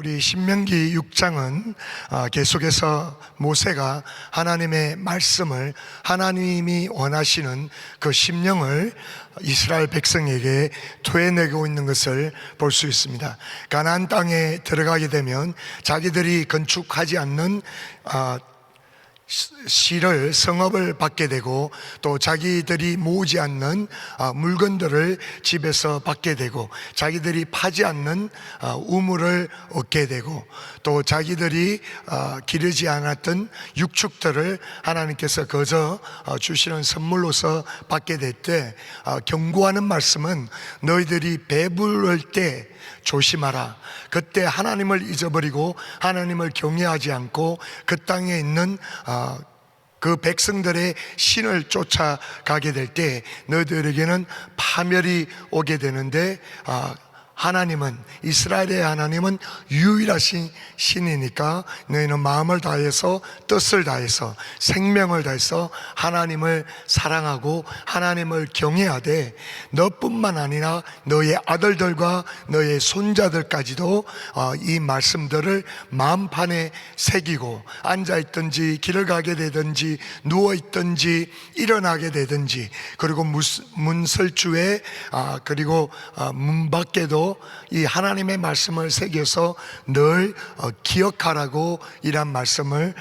우리 신명기 6장은 계속해서 모세가 하나님의 말씀을, 하나님이 원하시는 그 심령을 이스라엘 백성에게 토해내고 있는 것을 볼 수 있습니다. 가나안 땅에 들어가게 되면 자기들이 건축하지 않는 시를, 성읍을 받게 되고, 또 자기들이 모으지 않는 물건들을 집에서 받게 되고, 자기들이 파지 않는 우물을 얻게 되고, 또 자기들이 기르지 않았던 육축들을 하나님께서 거저 주시는 선물로서 받게 될 때, 경고하는 말씀은 너희들이 배부를 때 조심하라. 그때 하나님을 잊어버리고 하나님을 경외하지 않고 그 땅에 있는 그 백성들의 신을 쫓아가게 될 때 너희들에게는 파멸이 오게 되는데, 하나님은, 이스라엘의 하나님은 유일하신 신이니까 너희는 마음을 다해서, 뜻을 다해서, 생명을 다해서 하나님을 사랑하고 하나님을 경외하되, 너뿐만 아니라 너의 아들들과 너의 손자들까지도 이 말씀들을 마음판에 새기고, 앉아있든지 길을 가게 되든지 누워있든지 일어나게 되든지, 그리고 문설주에 그리고 문 밖에도 이 하나님의 말씀을 새겨서 늘 기억하라고 이란 말씀을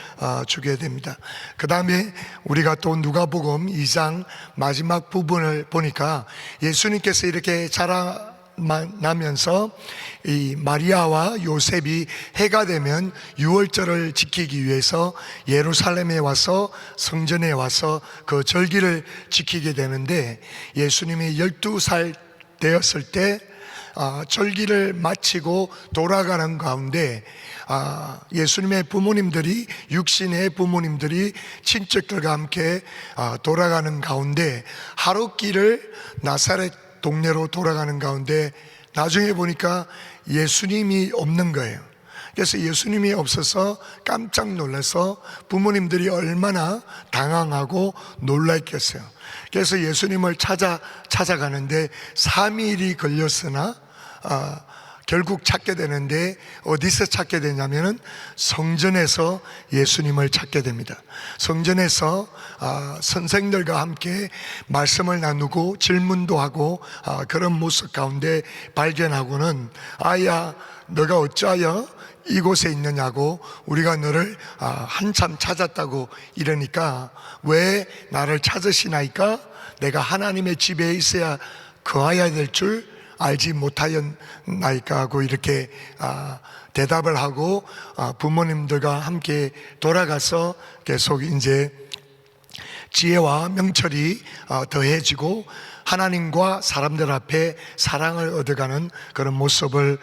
주게 됩니다. 그 다음에 우리가 또 누가복음 2장 마지막 부분을 보니까 예수님께서 이렇게 자라나면서 이 마리아와 요셉이 해가 되면 유월절을 지키기 위해서 예루살렘에 와서, 성전에 와서 그 절기를 지키게 되는데, 예수님이 12살 되었을 때 절기를 마치고 돌아가는 가운데 예수님의 부모님들이, 육신의 부모님들이 친척들과 함께 돌아가는 가운데, 하루길을 나사렛 동네로 돌아가는 가운데 나중에 보니까 예수님이 없는 거예요. 그래서 예수님이 없어서 깜짝 놀라서 부모님들이 얼마나 당황하고 놀랐겠어요. 그래서 예수님을 찾아가는데 3일이 걸렸으나 결국 찾게 되는데, 어디서 찾게 되냐면은 성전에서 예수님을 찾게 됩니다. 성전에서 선생들과 함께 말씀을 나누고 질문도 하고 그런 모습 가운데 발견하고는, 아야 너가 어찌하여 이곳에 있느냐고, 우리가 너를 한참 찾았다고 이러니까, 왜 나를 찾으시나이까? 내가 하나님의 집에 있어야 거하여야 될 줄 알지 못하였나이까 하고 이렇게 대답을 하고, 부모님들과 함께 돌아가서 계속 이제 지혜와 명철이 더해지고 하나님과 사람들 앞에 사랑을 얻어가는 그런 모습을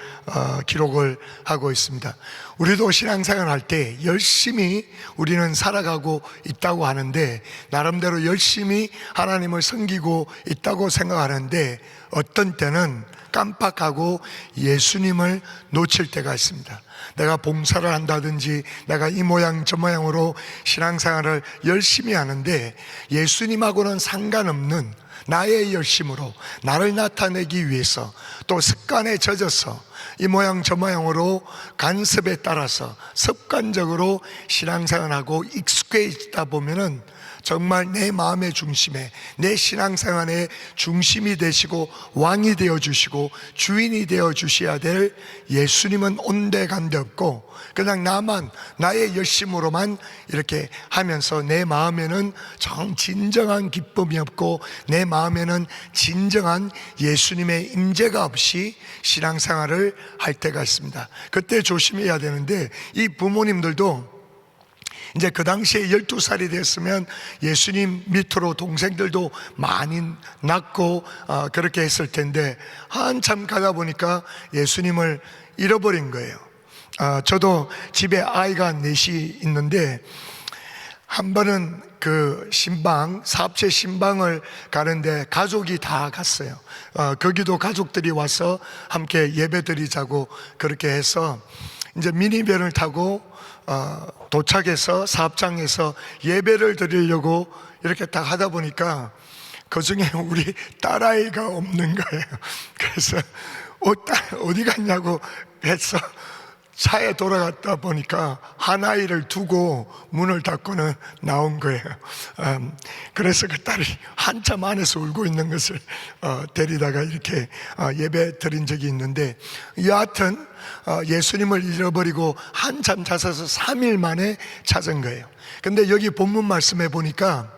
기록을 하고 있습니다. 우리도 신앙생활 할 때 열심히 우리는 살아가고 있다고 하는데, 나름대로 열심히 하나님을 섬기고 있다고 생각하는데, 어떤 때는 깜빡하고 예수님을 놓칠 때가 있습니다. 내가 봉사를 한다든지 내가 이 모양 저 모양으로 신앙생활을 열심히 하는데, 예수님하고는 상관없는 나의 열심으로 나를 나타내기 위해서, 또 습관에 젖어서 이 모양 저 모양으로 간섭에 따라서 습관적으로 신앙생활하고 익숙해지다 보면은 정말 내 마음의 중심에, 내 신앙생활의 중심이 되시고 왕이 되어주시고 주인이 되어주셔야 될 예수님은 온데간데 없고, 그냥 나만 나의 열심으로만 이렇게 하면서 내 마음에는 진정한 기쁨이 없고, 내 마음에는 진정한 예수님의 임재가 없이 신앙생활을 할 때가 있습니다. 그때 조심해야 되는데, 이 부모님들도 이제 그 당시에 12살이 됐으면 예수님 밑으로 동생들도 많이 낳고 그렇게 했을 텐데, 한참 가다 보니까 예수님을 잃어버린 거예요. 저도 집에 아이가 넷이 있는데, 한 번은 그 신방, 사업체 신방을 가는데 가족이 다 갔어요. 거기도 가족들이 와서 함께 예배 드리자고 그렇게 해서 이제 미니밴을 타고 도착해서 사업장에서 예배를 드리려고 이렇게 딱 하다 보니까 그 중에 우리 딸아이가 없는 거예요. 그래서 딸 어디 갔냐고 해서 차에 돌아갔다 보니까 한 아이를 두고 문을 닫고는 나온 거예요. 그래서 그 딸이 한참 안에서 울고 있는 것을 데리다가 이렇게 예배 드린 적이 있는데, 여하튼 예수님을 잃어버리고 한참 찾아서 3일 만에 찾은 거예요. 근데 여기 본문 말씀에 보니까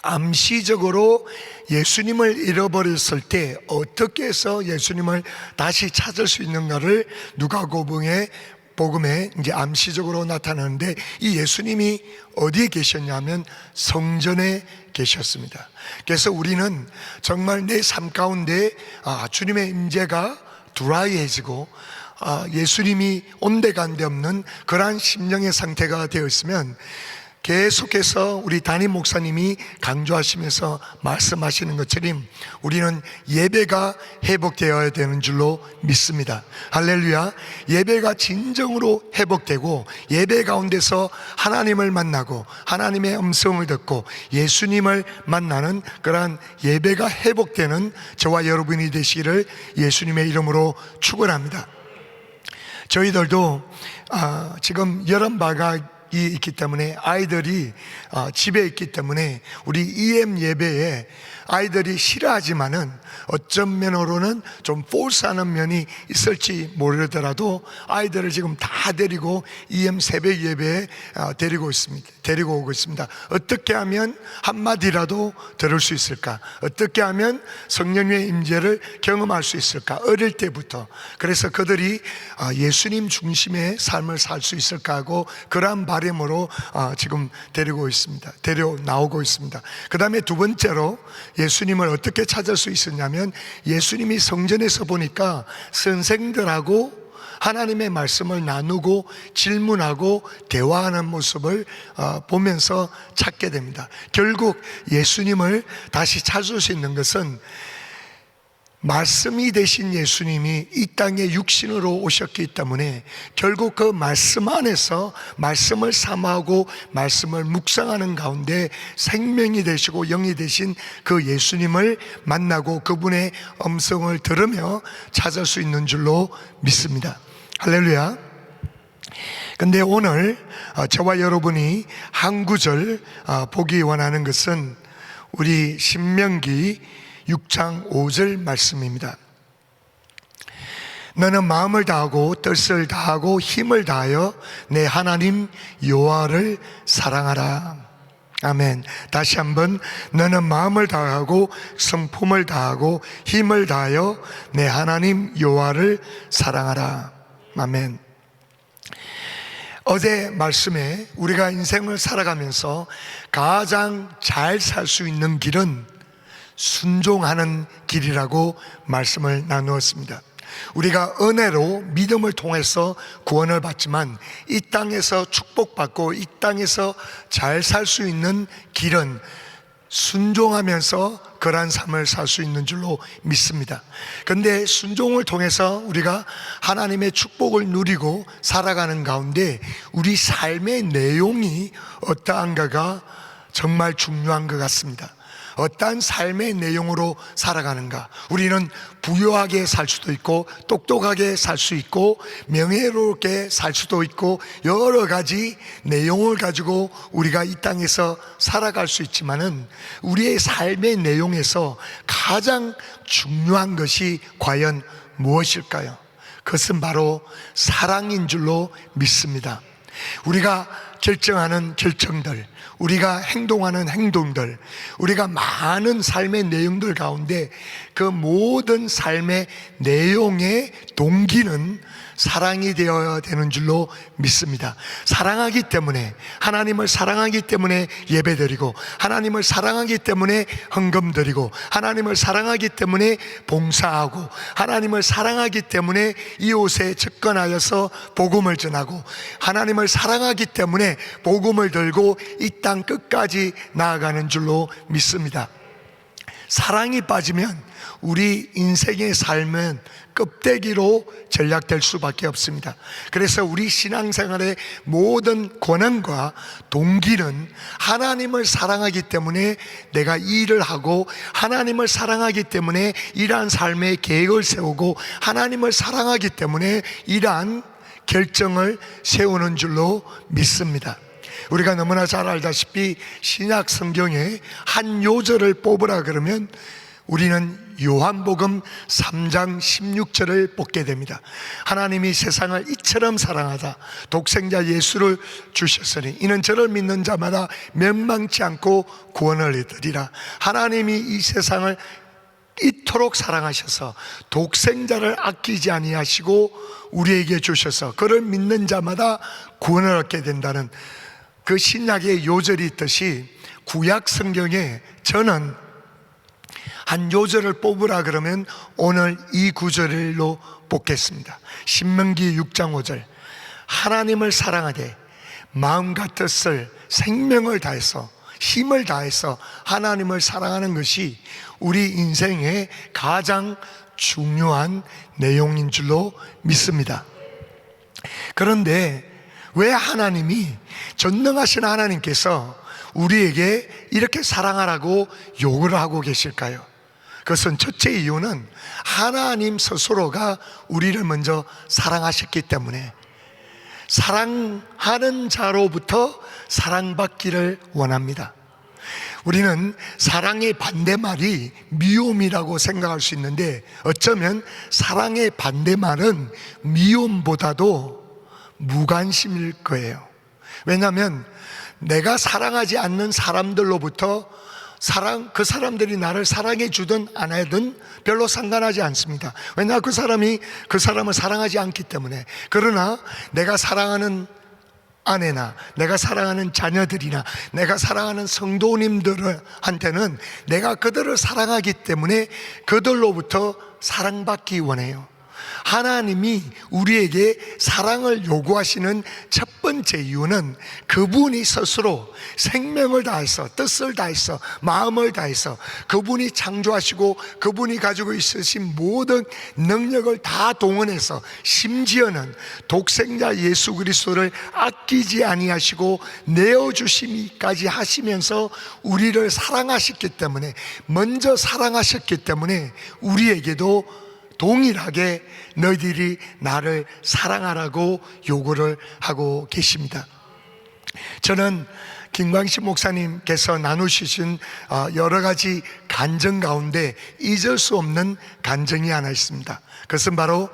암시적으로 예수님을 잃어버렸을 때 어떻게 해서 예수님을 다시 찾을 수 있는가를 누가복음에 이제 암시적으로 나타나는데, 이 예수님이 어디에 계셨냐면 성전에 계셨습니다. 그래서 우리는 정말 내 삶 가운데 주님의 임재가 드라이해지고 예수님이 온데간데 없는 그러한 심령의 상태가 되어 있으면, 계속해서 우리 담임 목사님이 강조하시면서 말씀하시는 것처럼 우리는 예배가 회복되어야 되는 줄로 믿습니다. 할렐루야. 예배가 진정으로 회복되고 예배 가운데서 하나님을 만나고 하나님의 음성을 듣고 예수님을 만나는 그러한 예배가 회복되는 저와 여러분이 되시기를 예수님의 이름으로 축원합니다. 저희들도 지금 여름 방학이 있기 때문에 아이들이 집에 있기 때문에 우리 EM 예배에 아이들이 싫어하지만은 어떤 면으로는 좀 포스하는 면이 있을지 모르더라도 아이들을 지금 다 데리고 EM 새벽 예배에 데리고 오고 있습니다. 어떻게 하면 한마디라도 들을 수 있을까? 어떻게 하면 성령의 임재를 경험할 수 있을까? 어릴 때부터. 그래서 그들이 예수님 중심의 삶을 살 수 있을까 하고 그러한 바람으로 지금 데려 나오고 있습니다. 그 다음에 두 번째로 예수님을 어떻게 찾을 수 있었냐면, 예수님이 성전에서 보니까 선생들하고 하나님의 말씀을 나누고 질문하고 대화하는 모습을 보면서 찾게 됩니다. 결국 예수님을 다시 찾을 수 있는 것은 말씀이 되신 예수님이 이 땅에 육신으로 오셨기 때문에 결국 그 말씀 안에서 말씀을 사모하고 말씀을 묵상하는 가운데 생명이 되시고 영이 되신 그 예수님을 만나고 그분의 음성을 들으며 찾을 수 있는 줄로 믿습니다. 할렐루야. 근데 오늘 저와 여러분이 한 구절 보기 원하는 것은 우리 신명기 6장 5절 말씀입니다. 너는 마음을 다하고 뜻을 다하고 힘을 다하여 내 하나님 여호와를 사랑하라. 아멘. 다시 한번, 너는 마음을 다하고 성품을 다하고 힘을 다하여 내 하나님 여호와를 사랑하라. 아멘. 어제 말씀에 우리가 인생을 살아가면서 가장 잘 살 수 있는 길은 순종하는 길이라고 말씀을 나누었습니다. 우리가 은혜로 믿음을 통해서 구원을 받지만 이 땅에서 축복받고 이 땅에서 잘 살 수 있는 길은 순종하면서 그러한 삶을 살 수 있는 줄로 믿습니다. 그런데 순종을 통해서 우리가 하나님의 축복을 누리고 살아가는 가운데 우리 삶의 내용이 어떠한가가 정말 중요한 것 같습니다. 어떠한 삶의 내용으로 살아가는가? 우리는 부유하게 살 수도 있고 똑똑하게 살 수 있고 명예롭게 살 수도 있고 여러 가지 내용을 가지고 우리가 이 땅에서 살아갈 수 있지만은 우리의 삶의 내용에서 가장 중요한 것이 과연 무엇일까요? 그것은 바로 사랑인 줄로 믿습니다. 우리가 결정하는 결정들, 우리가 행동하는 행동들, 우리가 많은 삶의 내용들 가운데 그 모든 삶의 내용의 동기는 사랑이 되어야 되는 줄로 믿습니다. 사랑하기 때문에, 하나님을 사랑하기 때문에 예배드리고, 하나님을 사랑하기 때문에 헌금드리고, 하나님을 사랑하기 때문에 봉사하고, 하나님을 사랑하기 때문에 이웃에 접근하여서 복음을 전하고, 하나님을 사랑하기 때문에 복음을 들고 이 땅 끝까지 나아가는 줄로 믿습니다. 사랑이 빠지면 우리 인생의 삶은 껍데기로 전락될 수밖에 없습니다. 그래서 우리 신앙생활의 모든 권한과 동기는 하나님을 사랑하기 때문에 내가 이 일을 하고, 하나님을 사랑하기 때문에 이러한 삶의 계획을 세우고, 하나님을 사랑하기 때문에 이러한 결정을 세우는 줄로 믿습니다. 우리가 너무나 잘 알다시피 신약 성경에 한 요절을 뽑으라 그러면 우리는 요한복음 3장 16절을 뽑게 됩니다. 하나님이 세상을 이처럼 사랑하사 독생자 예수를 주셨으니 이는 저를 믿는 자마다 멸망치 않고 구원을 얻으리라. 하나님이 이 세상을 이토록 사랑하셔서 독생자를 아끼지 아니하시고 우리에게 주셔서 그를 믿는 자마다 구원을 얻게 된다는 그 신약의 요절이 있듯이 구약 성경에 저는 한 요절을 뽑으라 그러면 오늘 이 구절로 뽑겠습니다. 신명기 6장 5절, 하나님을 사랑하되 마음과 뜻을 생명을 다해서 힘을 다해서 하나님을 사랑하는 것이 우리 인생의 가장 중요한 내용인 줄로 믿습니다. 그런데 왜 하나님이, 전능하신 하나님께서 우리에게 이렇게 사랑하라고 요구를 하고 계실까요? 그것은 첫째 이유는 하나님 스스로가 우리를 먼저 사랑하셨기 때문에 사랑하는 자로부터 사랑받기를 원합니다. 우리는 사랑의 반대말이 미움이라고 생각할 수 있는데 어쩌면 사랑의 반대말은 미움보다도 무관심일 거예요. 왜냐하면 내가 사랑하지 않는 사람들로부터 그 사람들이 나를 사랑해 주든 안 하든 별로 상관하지 않습니다. 왜냐하면 그 사람을 사랑하지 않기 때문에. 그러나 내가 사랑하는 아내나 내가 사랑하는 자녀들이나 내가 사랑하는 성도님들한테는 내가 그들을 사랑하기 때문에 그들로부터 사랑받기 원해요. 하나님이 우리에게 사랑을 요구하시는 첫 번째 이유는 그분이 스스로 생명을 다해서, 뜻을 다해서, 마음을 다해서 그분이 창조하시고 그분이 가지고 있으신 모든 능력을 다 동원해서 심지어는 독생자 예수 그리스도를 아끼지 아니하시고 내어주시기까지 하시면서 우리를 사랑하셨기 때문에, 먼저 사랑하셨기 때문에 우리에게도 동일하게 너희들이 나를 사랑하라고 요구를 하고 계십니다. 저는 김광식 목사님께서 나누시신 여러 가지 간증 가운데 잊을 수 없는 간증이 하나 있습니다. 그것은 바로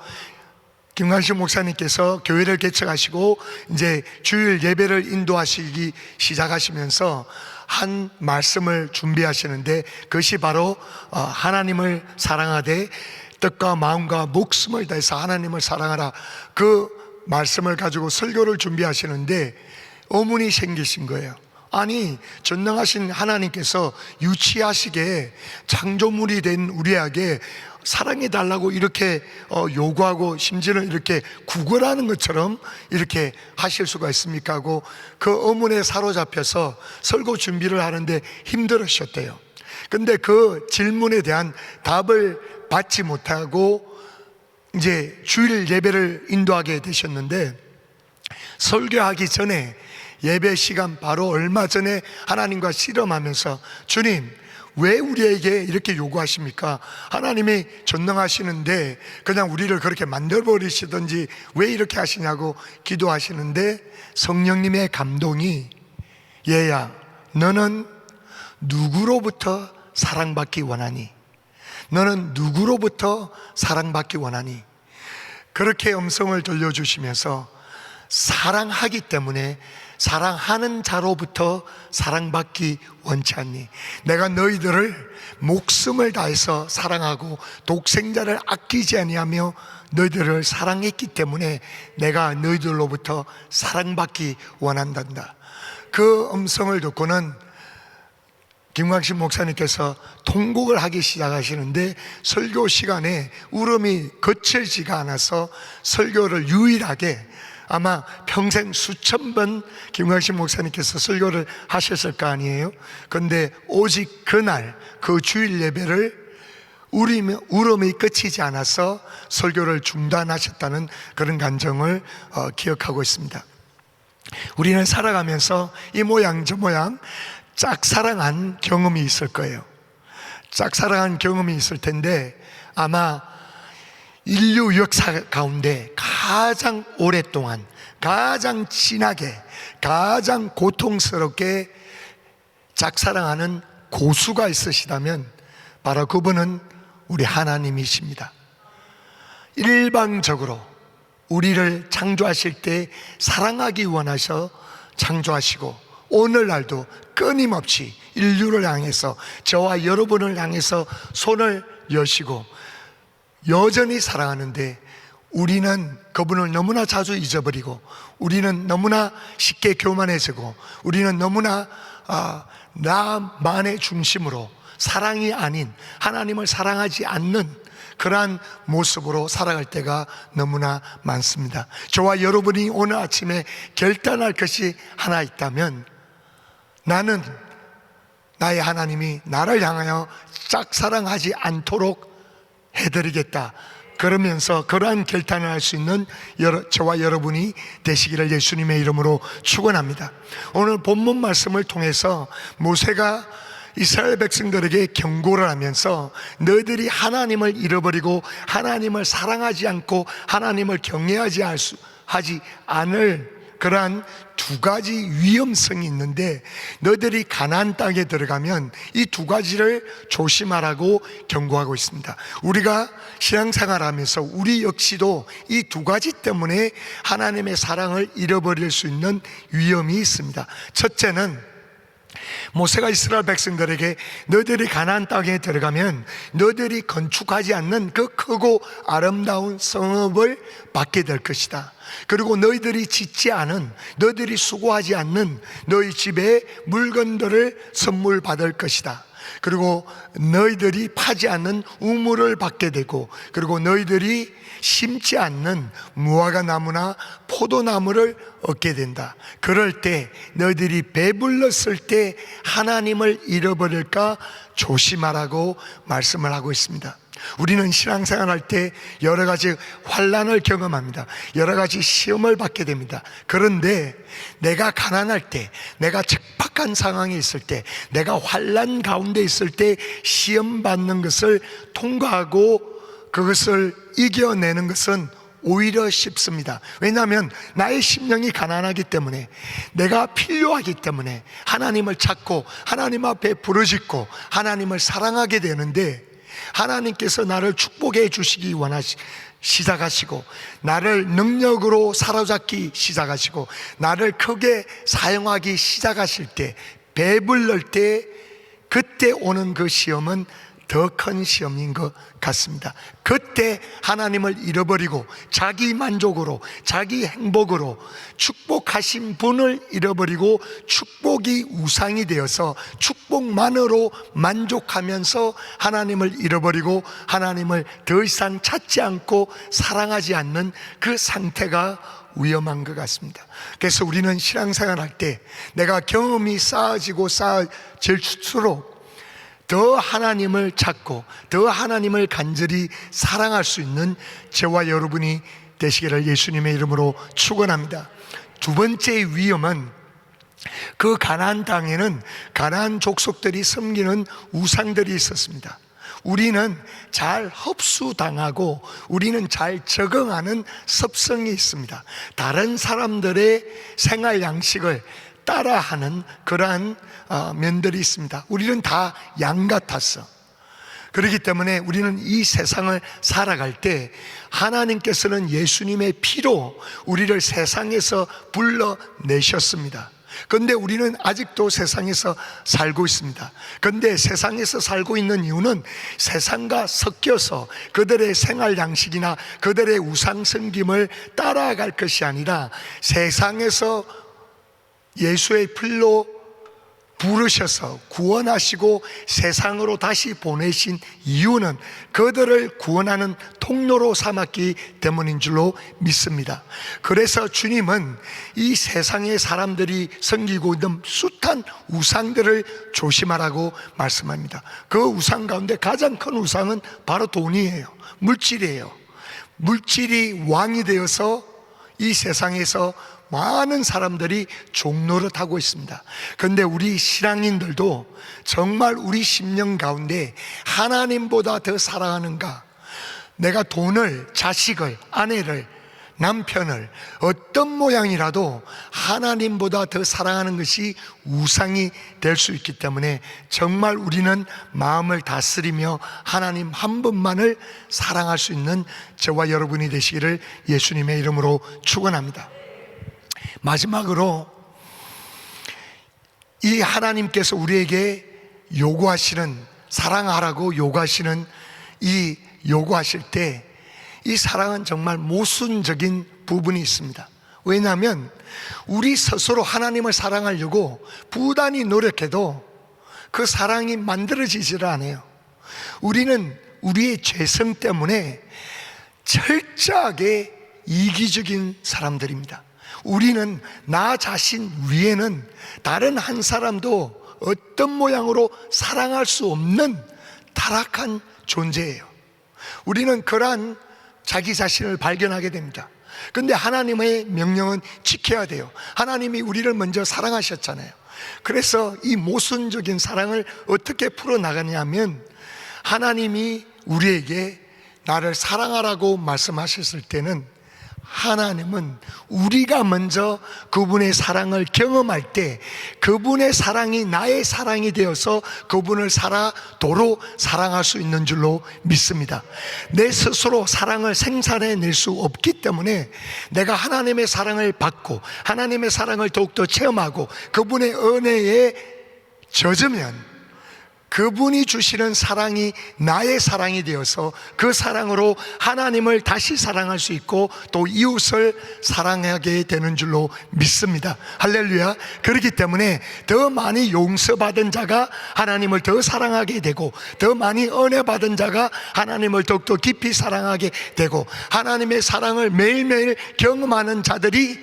김광식 목사님께서 교회를 개척하시고 이제 주일 예배를 인도하시기 시작하시면서 한 말씀을 준비하시는데 그것이 바로 하나님을 사랑하되 뜻과 마음과 목숨을 다해서 하나님을 사랑하라, 그 말씀을 가지고 설교를 준비하시는데 의문이 생기신 거예요. 아니, 전능하신 하나님께서 유치하시게 창조물이 된 우리에게 사랑해달라고 이렇게 요구하고 심지어는 이렇게 구걸하는 것처럼 이렇게 하실 수가 있습니까 하고 그 의문에 사로잡혀서 설교 준비를 하는데 힘들으셨대요. 근데 그 질문에 대한 답을 받지 못하고 이제 주일 예배를 인도하게 되셨는데, 설교하기 전에 예배 시간 바로 얼마 전에 하나님과 씨름하면서 주님, 왜 우리에게 이렇게 요구하십니까? 하나님이 전능하시는데 그냥 우리를 그렇게 만들어버리시든지 왜 이렇게 하시냐고 기도하시는데 성령님의 감동이, 얘야, 너는 누구로부터 사랑받기 원하니? 너는 누구로부터 사랑받기 원하니? 그렇게 음성을 들려주시면서 사랑하기 때문에 사랑하는 자로부터 사랑받기 원치 않니? 내가 너희들을 목숨을 다해서 사랑하고 독생자를 아끼지 아니하며 너희들을 사랑했기 때문에 내가 너희들로부터 사랑받기 원한단다. 그 음성을 듣고는 김광식 목사님께서 통곡을 하기 시작하시는데 설교 시간에 울음이 거칠지가 않아서 설교를 유일하게 아마 평생 수천 번 김광식 목사님께서 설교를 하셨을 거 아니에요. 그런데 오직 그날 그 주일 예배를 울음이 끝이지 않아서 설교를 중단하셨다는 그런 간증을 기억하고 있습니다. 우리는 살아가면서 이 모양 저 모양 짝사랑한 경험이 있을 거예요. 짝사랑한 경험이 있을 텐데 아마 인류 역사 가운데 가장 오랫동안, 가장 진하게, 가장 고통스럽게 짝사랑하는 고수가 있으시다면 바로 그분은 우리 하나님이십니다. 일방적으로 우리를 창조하실 때 사랑하기 원하셔 창조하시고, 오늘날도 끊임없이 인류를 향해서, 저와 여러분을 향해서 손을 여시고 여전히 사랑하는데, 우리는 그분을 너무나 자주 잊어버리고, 우리는 너무나 쉽게 교만해지고, 우리는 너무나 나만의 중심으로 사랑이 아닌 하나님을 사랑하지 않는 그러한 모습으로 살아갈 때가 너무나 많습니다. 저와 여러분이 오늘 아침에 결단할 것이 하나 있다면, 나는 나의 하나님이 나를 향하여 짝사랑하지 않도록 해드리겠다, 그러면서 그러한 결단을 할 수 있는 저와 여러분이 되시기를 예수님의 이름으로 축원합니다. 오늘 본문 말씀을 통해서 모세가 이스라엘 백성들에게 경고를 하면서, 너희들이 하나님을 잃어버리고 하나님을 사랑하지 않고 하나님을 경외하지 않을 그러한 두 가지 위험성이 있는데, 너희들이 가나안 땅에 들어가면 이 두 가지를 조심하라고 경고하고 있습니다. 우리가 신앙생활하면서 우리 역시도 이 두 가지 때문에 하나님의 사랑을 잃어버릴 수 있는 위험이 있습니다. 첫째는, 모세가 이스라엘 백성들에게 너희들이 가나안 땅에 들어가면 너희들이 건축하지 않는 그 크고 아름다운 성읍을 받게 될 것이다. 그리고 너희들이 짓지 않은, 너희들이 수고하지 않는 너희 집에 물건들을 선물 받을 것이다. 그리고 너희들이 파지 않는 우물을 받게 되고, 그리고 너희들이 심지 않는 무화과 나무나 포도나무를 얻게 된다. 그럴 때 너희들이 배불렀을 때 하나님을 잃어버릴까 조심하라고 말씀을 하고 있습니다. 우리는 신앙생활 할 때 여러 가지 환난을 경험합니다. 여러 가지 시험을 받게 됩니다. 그런데 내가 가난할 때, 내가 척박한 상황에 있을 때, 내가 환난 가운데 있을 때 시험 받는 것을 통과하고 그것을 이겨내는 것은 오히려 쉽습니다. 왜냐하면 나의 심령이 가난하기 때문에, 내가 필요하기 때문에 하나님을 찾고 하나님 앞에 부르짖고 하나님을 사랑하게 되는데, 하나님께서 나를 축복해 주시기 시작하시고, 나를 능력으로 사로잡기 시작하시고, 나를 크게 사용하기 시작하실 때, 배불릴 때, 그때 오는 그 시험은 더 큰 시험인 것 같습니다. 그때 하나님을 잃어버리고 자기 만족으로, 자기 행복으로 축복하신 분을 잃어버리고 축복이 우상이 되어서 축복만으로 만족하면서 하나님을 잃어버리고 하나님을 더 이상 찾지 않고 사랑하지 않는 그 상태가 위험한 것 같습니다. 그래서 우리는 신앙생활 할 때 내가 경험이 쌓아질수록 더 하나님을 찾고 더 하나님을 간절히 사랑할 수 있는 저와 여러분이 되시기를 예수님의 이름으로 축원합니다. 두 번째 위험은, 그 가나안 땅에는 가나안 족속들이 섬기는 우상들이 있었습니다. 우리는 잘 흡수당하고 우리는 잘 적응하는 습성이 있습니다. 다른 사람들의 생활 양식을 따라하는 그러한 면들이 있습니다. 우리는 다 양 같았어. 그렇기 때문에 우리는 이 세상을 살아갈 때 하나님께서는 예수님의 피로 우리를 세상에서 불러내셨습니다. 그런데 우리는 아직도 세상에서 살고 있습니다. 그런데 세상에서 살고 있는 이유는 세상과 섞여서 그들의 생활 양식이나 그들의 우상 섬김을 따라갈 것이 아니라, 세상에서 예수의 필로 부르셔서 구원하시고 세상으로 다시 보내신 이유는 그들을 구원하는 통로로 삼았기 때문인 줄로 믿습니다. 그래서 주님은 이 세상의 사람들이 섬기고 있는 숱한 우상들을 조심하라고 말씀합니다. 그 우상 가운데 가장 큰 우상은 바로 돈이에요. 물질이에요. 물질이 왕이 되어서 이 세상에서 많은 사람들이 종노릇하고 있습니다. 그런데 우리 신앙인들도 정말 우리 심령 가운데 하나님보다 더 사랑하는가, 내가 돈을, 자식을, 아내를, 남편을 어떤 모양이라도 하나님보다 더 사랑하는 것이 우상이 될 수 있기 때문에 정말 우리는 마음을 다스리며 하나님 한 분만을 사랑할 수 있는 저와 여러분이 되시기를 예수님의 이름으로 축원합니다. 마지막으로 이 하나님께서 우리에게 요구하시는, 사랑하라고 요구하시는 이 요구하실 때 이 사랑은 정말 모순적인 부분이 있습니다. 왜냐하면 우리 스스로 하나님을 사랑하려고 부단히 노력해도 그 사랑이 만들어지지를 않아요. 우리는 우리의 죄성 때문에 철저하게 이기적인 사람들입니다. 우리는 나 자신 위에는 다른 한 사람도 어떤 모양으로 사랑할 수 없는 타락한 존재예요. 우리는 그러한 자기 자신을 발견하게 됩니다. 그런데 하나님의 명령은 지켜야 돼요. 하나님이 우리를 먼저 사랑하셨잖아요. 그래서 이 모순적인 사랑을 어떻게 풀어나가냐면, 하나님이 우리에게 나를 사랑하라고 말씀하셨을 때는 하나님은 우리가 먼저 그분의 사랑을 경험할 때 그분의 사랑이 나의 사랑이 되어서 그분을 도로 사랑할 수 있는 줄로 믿습니다. 내 스스로 사랑을 생산해낼 수 없기 때문에 내가 하나님의 사랑을 받고 하나님의 사랑을 더욱더 체험하고 그분의 은혜에 젖으면 그분이 주시는 사랑이 나의 사랑이 되어서 그 사랑으로 하나님을 다시 사랑할 수 있고 또 이웃을 사랑하게 되는 줄로 믿습니다. 할렐루야. 그렇기 때문에 더 많이 용서받은 자가 하나님을 더 사랑하게 되고, 더 많이 은혜 받은 자가 하나님을 더욱더 깊이 사랑하게 되고, 하나님의 사랑을 매일매일 경험하는 자들이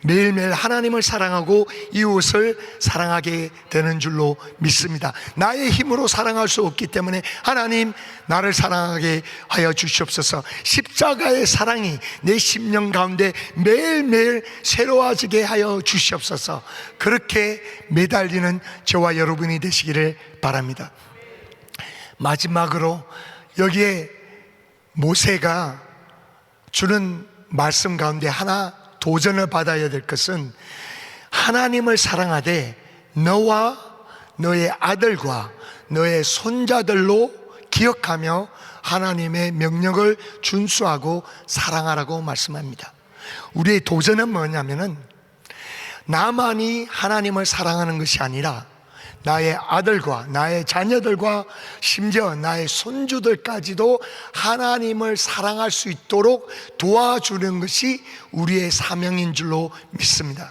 매일매일 하나님을 사랑하고 이웃을 사랑하게 되는 줄로 믿습니다. 나의 힘으로 사랑할 수 없기 때문에 하나님 나를 사랑하게 하여 주시옵소서. 십자가의 사랑이 내 심령 가운데 매일매일 새로워지게 하여 주시옵소서. 그렇게 매달리는 저와 여러분이 되시기를 바랍니다. 마지막으로 여기에 모세가 주는 말씀 가운데 하나 도전을 받아야 될 것은, 하나님을 사랑하되 너와 너의 아들과 너의 손자들로 기억하며 하나님의 명령을 준수하고 사랑하라고 말씀합니다. 우리의 도전은 뭐냐면은 나만이 하나님을 사랑하는 것이 아니라 나의 아들과 나의 자녀들과 심지어 나의 손주들까지도 하나님을 사랑할 수 있도록 도와주는 것이 우리의 사명인 줄로 믿습니다.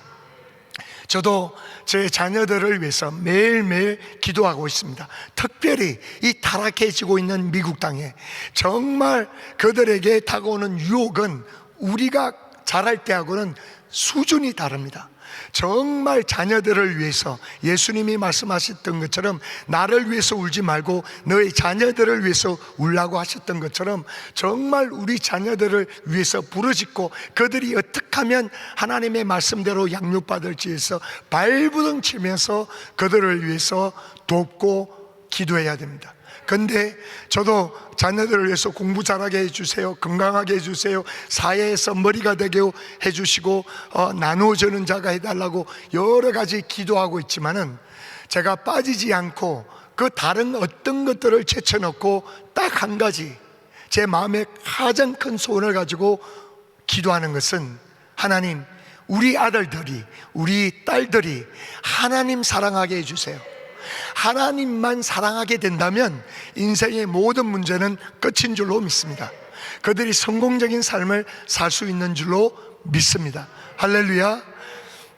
저도 제 자녀들을 위해서 매일매일 기도하고 있습니다. 특별히 이 타락해지고 있는 미국 땅에 정말 그들에게 다가오는 유혹은 우리가 자랄 때하고는 수준이 다릅니다. 정말 자녀들을 위해서 예수님이 말씀하셨던 것처럼 나를 위해서 울지 말고 너의 자녀들을 위해서 울라고 하셨던 것처럼 정말 우리 자녀들을 위해서 부르짖고 그들이 어떻게 하면 하나님의 말씀대로 양육받을지 해서 발부둥 치면서 그들을 위해서 돕고 기도해야 됩니다. 근데 저도 자녀들을 위해서 공부 잘하게 해주세요, 건강하게 해주세요, 사회에서 머리가 되게 해주시고 나누어주는 자가 해달라고 여러 가지 기도하고 있지만은 제가 빠지지 않고 그 다른 어떤 것들을 제쳐놓고 딱 한 가지 제 마음에 가장 큰 소원을 가지고 기도하는 것은, 하나님, 우리 아들들이, 우리 딸들이 하나님 사랑하게 해주세요. 하나님만 사랑하게 된다면 인생의 모든 문제는 끝인 줄로 믿습니다. 그들이 성공적인 삶을 살 수 있는 줄로 믿습니다. 할렐루야.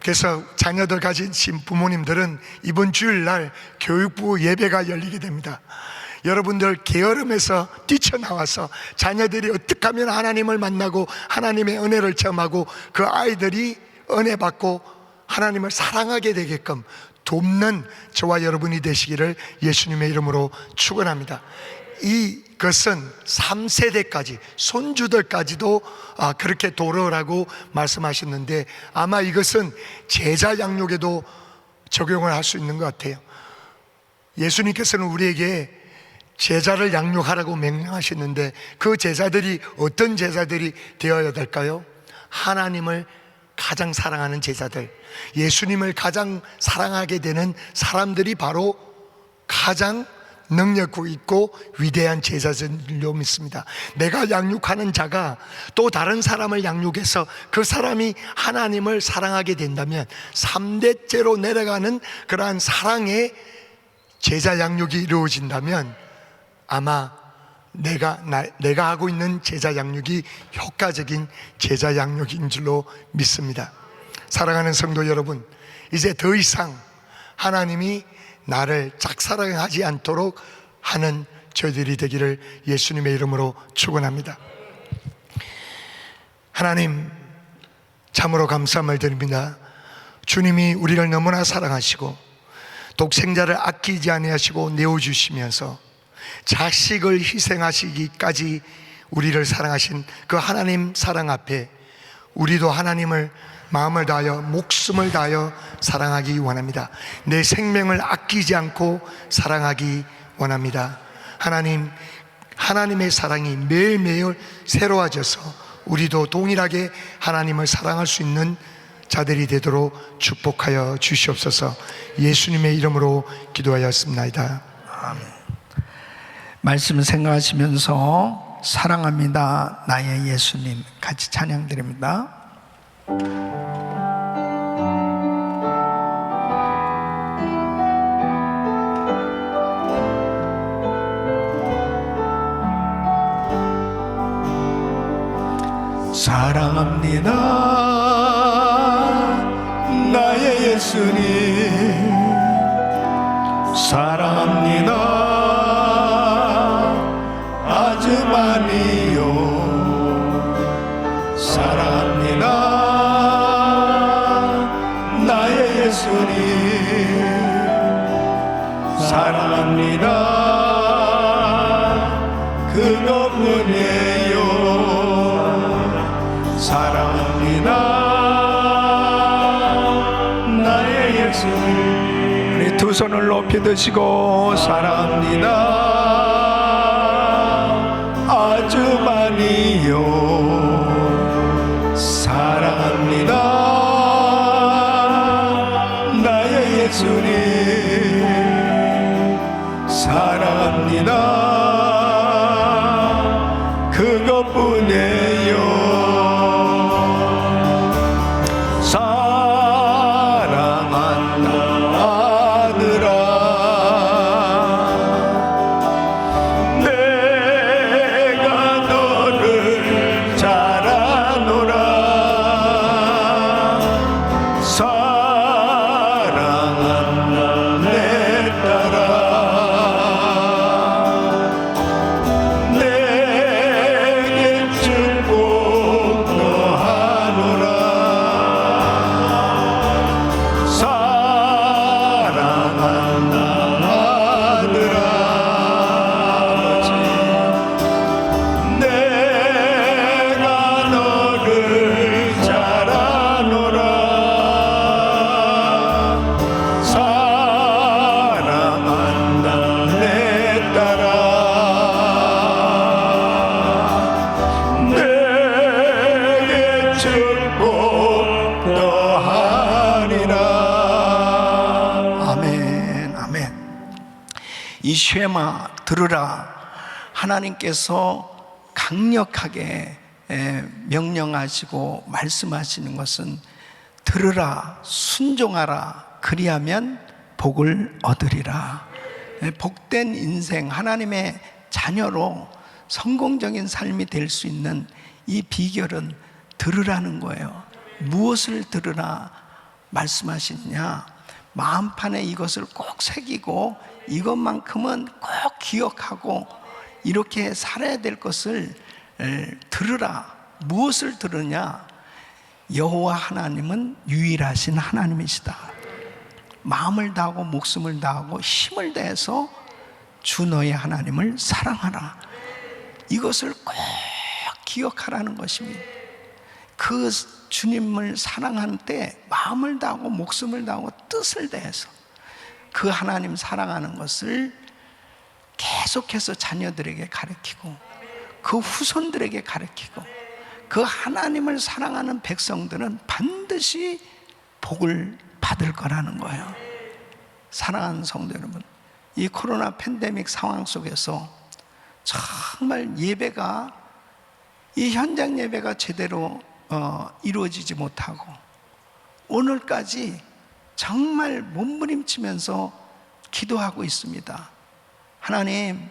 그래서 자녀들 가지신 부모님들은 이번 주일날 교육부 예배가 열리게 됩니다. 여러분들 게으름에서 뛰쳐나와서 자녀들이 어떻게 하면 하나님을 만나고 하나님의 은혜를 체험하고 그 아이들이 은혜 받고 하나님을 사랑하게 되게끔 돕는 저와 여러분이 되시기를 예수님의 이름으로 축원합니다. 이것은 3세대까지 손주들까지도 그렇게 도르라고 말씀하셨는데 아마 이것은 제자 양육에도 적용을 할 수 있는 것 같아요. 예수님께서는 우리에게 제자를 양육하라고 명령하셨는데 그 제자들이 어떤 제자들이 되어야 될까요? 하나님을 가장 사랑하는 제자들, 예수님을 가장 사랑하게 되는 사람들이 바로 가장 능력 있고 위대한 제자들로 믿습니다. 내가 양육하는 자가 또 다른 사람을 양육해서 그 사람이 하나님을 사랑하게 된다면 3대째로 내려가는 그러한 사랑의 제자 양육이 이루어진다면 아마 내가 하고 있는 제자 양육이 효과적인 제자 양육인 줄로 믿습니다. 사랑하는 성도 여러분, 이제 더 이상 하나님이 나를 짝사랑하지 않도록 하는 저희들이 되기를 예수님의 이름으로 축원합니다. 하나님, 참으로 감사함을 드립니다. 주님이 우리를 너무나 사랑하시고 독생자를 아끼지 아니하시고 내어주시면서 자식을 희생하시기까지 우리를 사랑하신 그 하나님 사랑 앞에 우리도 하나님을 마음을 다하여 목숨을 다하여 사랑하기 원합니다. 내 생명을 아끼지 않고 사랑하기 원합니다. 하나님, 하나님의 사랑이 매일매일 새로워져서 우리도 동일하게 하나님을 사랑할 수 있는 자들이 되도록 축복하여 주시옵소서. 예수님의 이름으로 기도하였습니다. 아멘. 말씀을 생각하시면서 사랑합니다 나의 예수님 같이 찬양드립니다. 사랑합니다 나의 예수님, 사랑합니다 아주 많이요. 사랑합니다 나의 예수님, 사랑합니다 그것뿐이에요. 사랑합니다 나의 예수님. 우리 두 손을 높이 드시고 사랑합니다 아주 많이요. 사랑합니다 나의 예수님, 사랑합니다 그것뿐이에요. 이 쉐마 들으라, 하나님께서 강력하게 명령하시고 말씀하시는 것은 들으라, 순종하라, 그리하면 복을 얻으리라. 복된 인생, 하나님의 자녀로 성공적인 삶이 될 수 있는 이 비결은 들으라는 거예요. 무엇을 들으라 말씀하시느냐? 마음판에 이것을 꼭 새기고 이것만큼은 꼭 기억하고 이렇게 살아야 될 것을 들으라. 무엇을 들으냐? 여호와 하나님은 유일하신 하나님이시다. 마음을 다하고 목숨을 다하고 힘을 다해서 주 너의 하나님을 사랑하라. 이것을 꼭 기억하라는 것입니다. 그 주님을 사랑하는 때 마음을 다하고 목숨을 다하고 뜻을 다해서 그 하나님 사랑하는 것을 계속해서 자녀들에게 가르치고 그 후손들에게 가르치고 그 하나님을 사랑하는 백성들은 반드시 복을 받을 거라는 거예요. 사랑하는 성도 여러분, 이 코로나 팬데믹 상황 속에서 정말 예배가, 이 현장 예배가 제대로 이루어지지 못하고 오늘까지 정말 몸부림치면서 기도하고 있습니다. 하나님,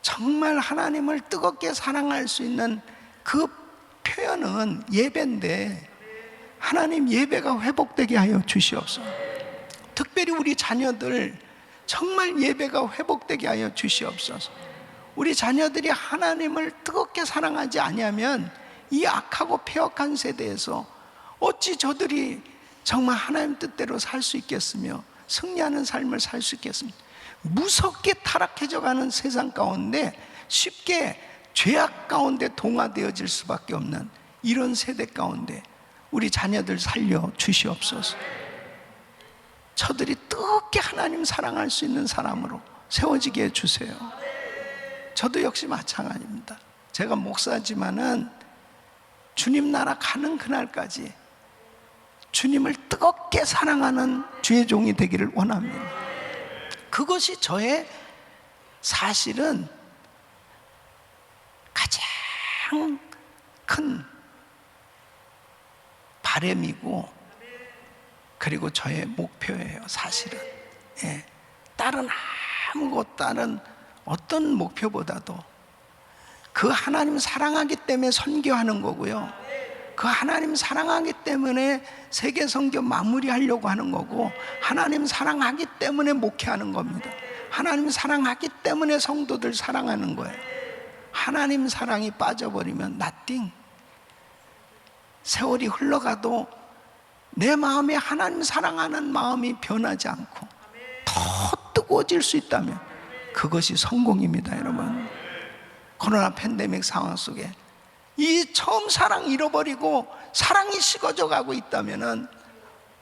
정말 하나님을 뜨겁게 사랑할 수 있는 그 표현은 예배인데 하나님, 예배가 회복되게 하여 주시옵소서. 특별히 우리 자녀들 정말 예배가 회복되게 하여 주시옵소서. 우리 자녀들이 하나님을 뜨겁게 사랑하지 아니하면 이 악하고 폐역한 세대에서 어찌 저들이 정말 하나님 뜻대로 살 수 있겠으며 승리하는 삶을 살 수 있겠습니까? 무섭게 타락해져 가는 세상 가운데 쉽게 죄악 가운데 동화되어질 수밖에 없는 이런 세대 가운데 우리 자녀들 살려 주시옵소서. 저들이 뜨겁게 하나님 사랑할 수 있는 사람으로 세워지게 해주세요. 저도 역시 마찬가지입니다. 제가 목사지만은 주님 나라 가는 그날까지 주님을 뜨겁게 사랑하는 주의 종이 되기를 원합니다. 그것이 저의 사실은 가장 큰 바람이고 그리고 저의 목표예요. 사실은 다른 아무것도, 다른 어떤 목표보다도 그 하나님 사랑하기 때문에 선교하는 거고요, 그 하나님 사랑하기 때문에 세계 선교 마무리하려고 하는 거고, 하나님 사랑하기 때문에 목회하는 겁니다. 하나님 사랑하기 때문에 성도들 사랑하는 거예요. 하나님 사랑이 빠져버리면 nothing. 세월이 흘러가도 내 마음에 하나님 사랑하는 마음이 변하지 않고 더 뜨거워질 수 있다면 그것이 성공입니다. 여러분, 코로나 팬데믹 상황 속에 이 처음 사랑 잃어버리고 사랑이 식어져 가고 있다면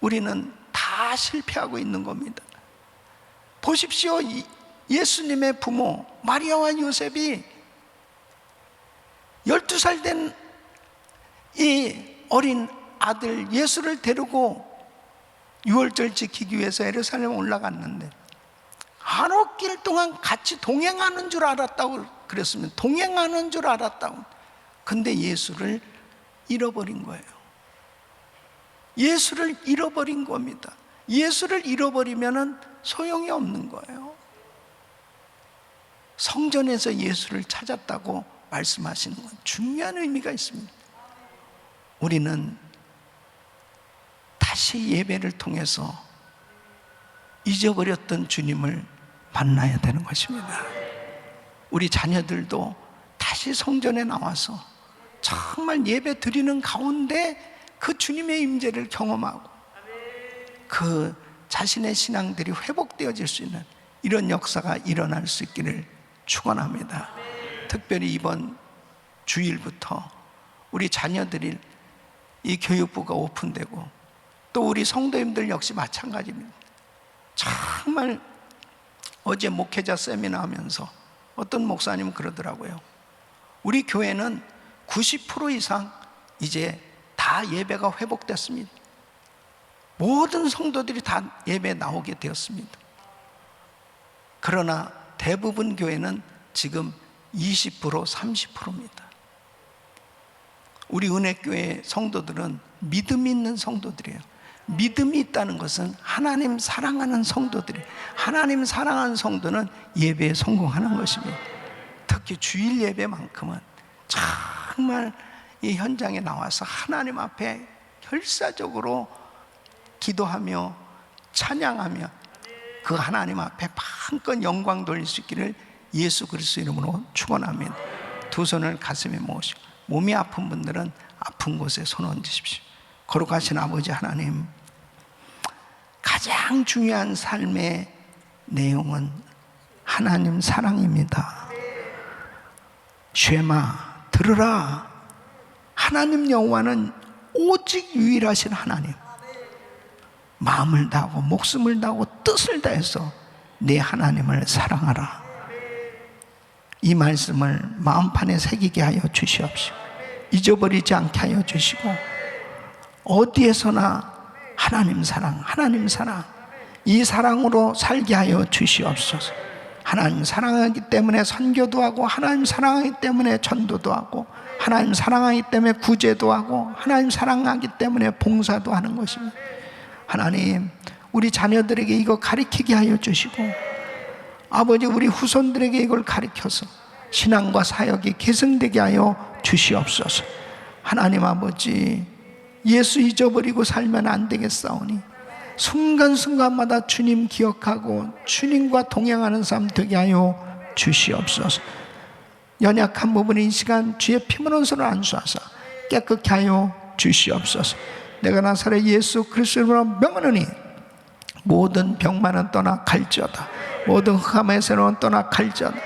우리는 다 실패하고 있는 겁니다. 보십시오. 예수님의 부모 마리아와 요셉이 12살 된 이 어린 아들 예수를 데리고 유월절 지키기 위해서 예루살렘 올라갔는데 한옥길 동안 같이 동행하는 줄 알았다고 그랬으면 동행하는 줄 알았다고. 근데 예수를 잃어버린 거예요. 예수를 잃어버린 겁니다. 예수를 잃어버리면 소용이 없는 거예요. 성전에서 예수를 찾았다고 말씀하시는 건 중요한 의미가 있습니다. 우리는 다시 예배를 통해서 잊어버렸던 주님을 만나야 되는 것입니다. 우리 자녀들도 다시 성전에 나와서 정말 예배 드리는 가운데 그 주님의 임재를 경험하고 그 자신의 신앙들이 회복되어질 수 있는 이런 역사가 일어날 수 있기를 축원합니다. 특별히 이번 주일부터 우리 자녀들이 이 교육부가 오픈되고 또 우리 성도님들 역시 마찬가지입니다. 정말 어제 목회자 세미나 하면서 어떤 목사님은 그러더라고요. 우리 교회는 90% 이상 이제 다 예배가 회복됐습니다. 모든 성도들이 다 예배에 나오게 되었습니다. 그러나 대부분 교회는 지금 20%, 30%입니다. 우리 은혜교회 성도들은 믿음이 있는 성도들이에요. 믿음이 있다는 것은 하나님 사랑하는 성도들이에요. 하나님 사랑하는 성도는 예배에 성공하는 것입니다. 특히 주일 예배만큼은 정말 이 현장에 나와서 하나님 앞에 결사적으로 기도하며 찬양하며 그 하나님 앞에 마음껏 영광 돌릴 수 있기를 예수 그리스도 이름으로 축원합니다. 두 손을 가슴에 모으시고 몸이 아픈 분들은 아픈 곳에 손 얹으십시오. 거룩하신 아버지 하나님, 가장 중요한 삶의 내용은 하나님 사랑입니다. 쉐마, 들으라. 하나님 여호와는 오직 유일하신 하나님. 마음을 다하고 목숨을 다하고 뜻을 다해서 내 하나님을 사랑하라. 이 말씀을 마음판에 새기게 하여 주시옵시고 잊어버리지 않게 하여 주시고 어디에서나 하나님 사랑, 하나님 사랑, 이 사랑으로 살게 하여 주시옵소서. 하나님 사랑하기 때문에 선교도 하고, 하나님 사랑하기 때문에 전도도 하고, 하나님 사랑하기 때문에 구제도 하고, 하나님 사랑하기 때문에 봉사도 하는 것입니다. 하나님, 우리 자녀들에게 이거 가르치게 하여 주시고, 아버지 우리 후손들에게 이걸 가르쳐서 신앙과 사역이 계승되게 하여 주시옵소서. 하나님 아버지, 예수 잊어버리고 살면 안 되겠사오니 순간순간마다 주님 기억하고 주님과 동행하는 삶 되게 하여 주시옵소서. 연약한 부분이 이 시간 주의 피문 온수를 안수하사 깨끗게 하여 주시옵소서. 내가 나사렛 예수 그리스도로 명하노니 모든 병만은 떠나 갈지어다. 모든 흑암의 세로는 떠나 갈지어다.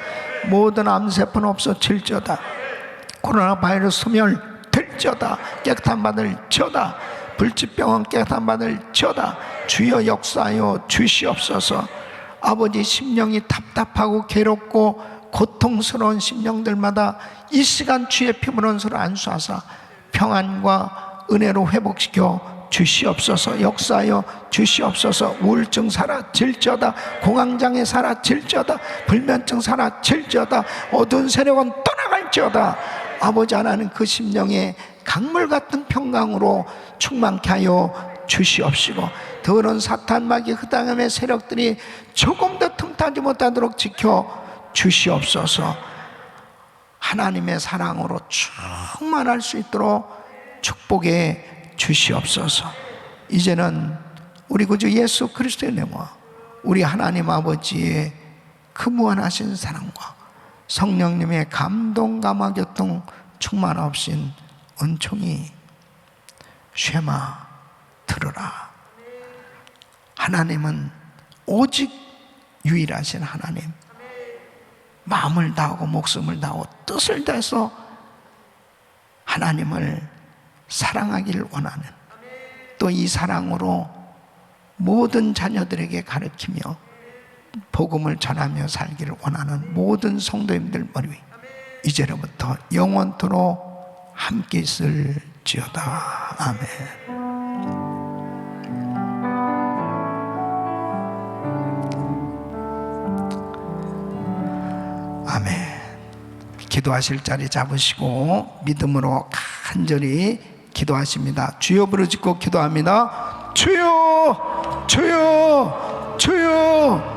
모든 암세포는 없어질지어다. 코로나 바이러스 소멸될지어다. 깨끗한 받을 지어다. 불치병은 깨끗한 받을 지어다. 주여 역사하여 주시옵소서. 아버지, 심령이 답답하고 괴롭고 고통스러운 심령들마다 이 시간 주의 피문 온수를 안수하사 평안과 은혜로 회복시켜 주시옵소서. 역사하여 주시옵소서. 우울증 사라질지어다. 공황장애 사라질지어다. 불면증 사라질지어다. 어두운 세력은 떠나갈지어다. 아버지 하나님, 그 심령에 강물 같은 평강으로 충만케 하여 주시옵시고, 더러운 사탄 마귀 흑암의 세력들이 조금 더 틈타지 못하도록 지켜 주시옵소서. 하나님의 사랑으로 충만할 수 있도록 축복해 주시옵소서. 이제는 우리 구주 예수 그리스도의 은혜와 우리 하나님 아버지의 그 무한하신 사랑과 성령님의 감동 감화 교통 충만하신 은총이 쉐마 들으라. 하나님은 오직 유일하신 하나님, 마음을 다하고 목숨을 다하고 뜻을 다해서 하나님을 사랑하기를 원하는, 또 이 사랑으로 모든 자녀들에게 가르치며 복음을 전하며 살기를 원하는 모든 성도님들 머리 위 이제로부터 영원토록 함께 있을지어다. 아멘. 아멘. 기도하실 자리 잡으시고 믿음으로 간절히 기도하십니다. 주여 부르짖고 기도합니다. 주여, 주여, 주여.